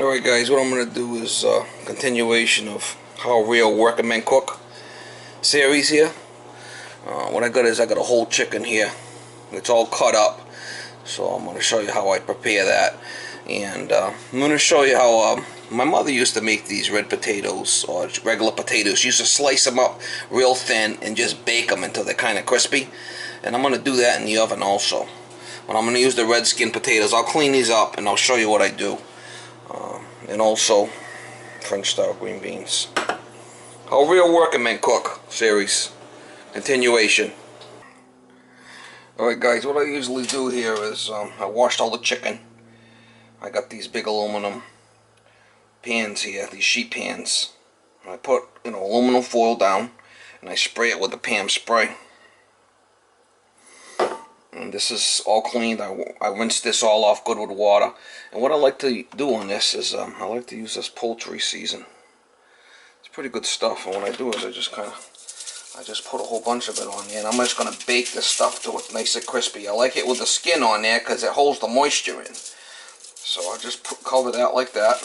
Alright guys, what I'm going to do is continuation of How Real Working Men Cook series here. What I got is I got a whole chicken here. It's all cut up. So I'm going to show you how I prepare that. And I'm going to show you how my mother used to make these red potatoes, or regular potatoes. She used to slice them up real thin and just bake them until they're kind of crispy. And I'm going to do that in the oven also. But I'm going to use the red skin potatoes. I'll clean these up and I'll show you what I do. And also French style green beans. How Real Working Men Cook series continuation. Alright guys, what I usually do here is I washed all the chicken. I got these big aluminum pans here, these sheet pans. And I put aluminum foil down and I spray it with the Pam spray. And this is all cleaned. I rinsed this all off good with water. And what I like to do on this is I like to use this poultry season. It's pretty good stuff. And what I do is I just put a whole bunch of it on there, and I'm just gonna bake this stuff to it nice and crispy. I like it with the skin on there because it holds the moisture in. So I just cover that like that.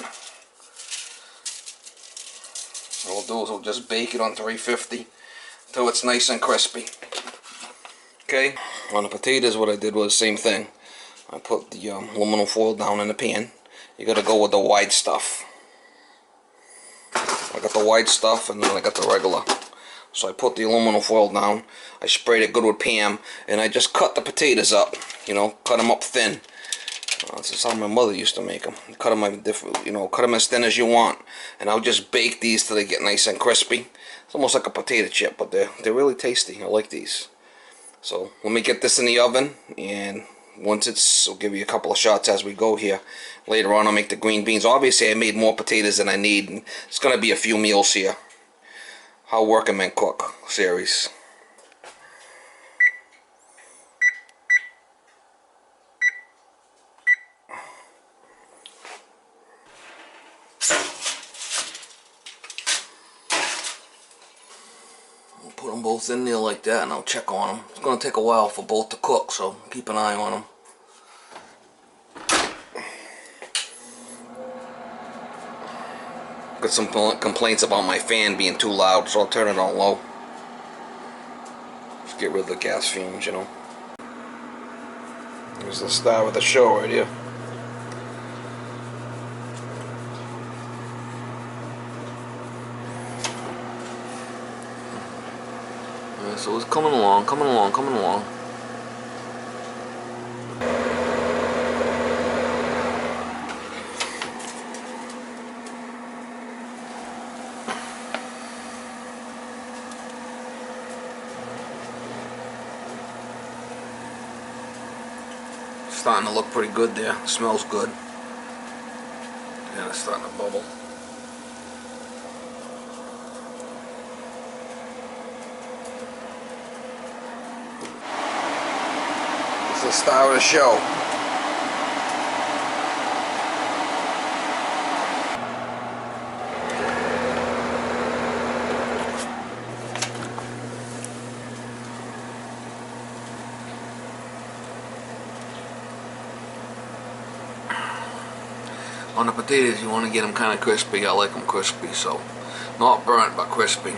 What we'll do is we'll just bake it on 350 until it's nice and crispy. Okay, on the potatoes what I did was the same thing. I put the aluminum foil down in the pan. You gotta go with the wide stuff. I got the wide stuff and then I got the regular. So I put the aluminum foil down, I sprayed it good with Pam, and I just cut the potatoes up, cut them up thin. This is how my mother used to make them. Cut them cut them as thin as you want, and I'll just bake these till they get nice and crispy. It's almost like a potato chip, but they're really tasty. I like these. So let me get this in the oven, and once I'll give you a couple of shots as we go here. Later on I'll make the green beans. Obviously I made more potatoes than I need, and it's gonna be a few meals here. How Working Men Cook series. I'll put them both in there like that and I'll check on them. It's going to take a while for both to cook, so keep an eye on them. Got some complaints about my fan being too loud, so I'll turn it on low. Just get rid of the gas fumes, Here's the star of the show right here. Alright, so it's coming along. Starting to look pretty good there. Smells good. Yeah, it's starting to bubble. It's the star of the show. On the potatoes, you want to get them kind of crispy. I like them crispy, so not burnt, but crispy.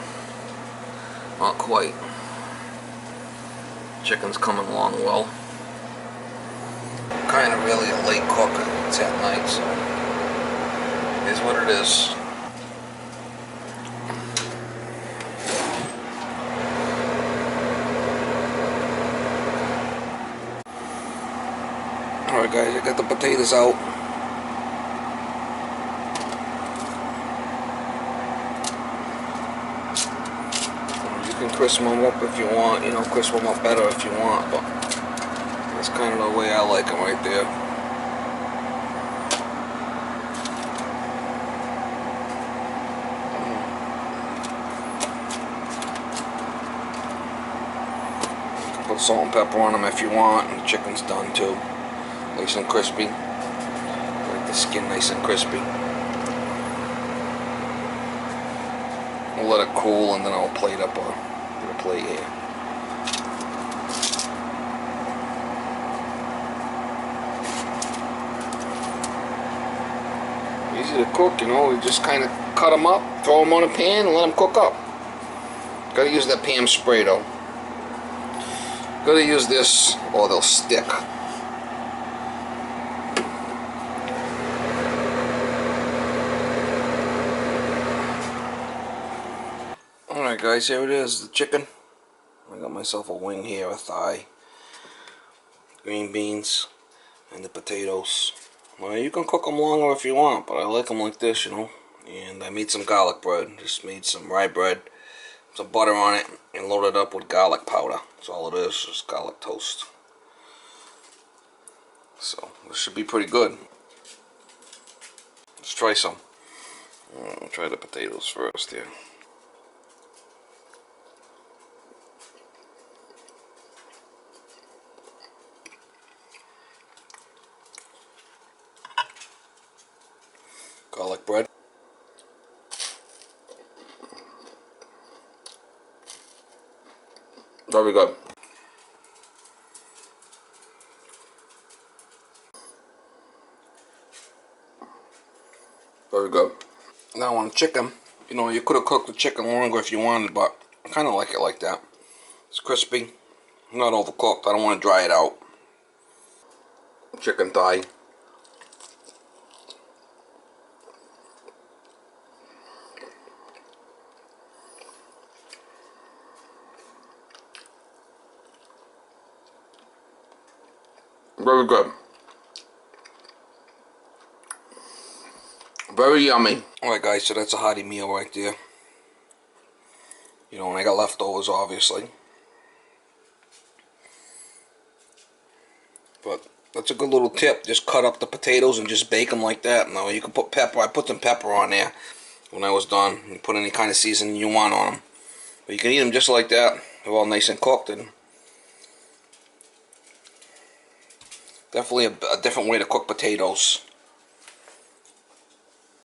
Not quite. Chicken's coming along well. Kind of really a late cook. It's at night, so it is what it is. Alright guys, I got the potatoes out. You can crisp them up if you want, crisp them up better if you want, but that's kind of the way I like them right there. You can put salt and pepper on them if you want, and the chicken's done too. Nice and crispy. Like the skin nice and crispy. We'll let it cool and then I'll plate up a plate here. Easy easy to cook, you know. You just kind of cut them up, throw them on a pan, and let them cook up. Gotta use that Pam spray though. Gotta use this or they'll stick. Alright guys, here it is, the chicken. I got myself a wing here, a thigh, green beans, and the potatoes. Well, you can cook them longer if you want, but I like them like this, you know. And I made some garlic bread. Just made some rye bread, some butter on it, and loaded up with garlic powder. That's all it is, just garlic toast. So, this should be pretty good. Let's try some. I'll try the potatoes first here. Garlic bread. Very good. Very good. Now on chicken, you know, you could have cooked the chicken longer if you wanted, but I kind of like it like that. It's crispy, not overcooked. I don't want to dry it out. Chicken thigh. Very good. Very yummy. Alright guys, so that's a hearty meal right there. You know, and I got leftovers obviously. But that's a good little tip. Just cut up the potatoes and just bake them like that. Now you can put pepper. I put some pepper on there when I was done. You put any kind of seasoning you want on them. But you can eat them just like that. They're all nice and cooked. And definitely a different way to cook potatoes.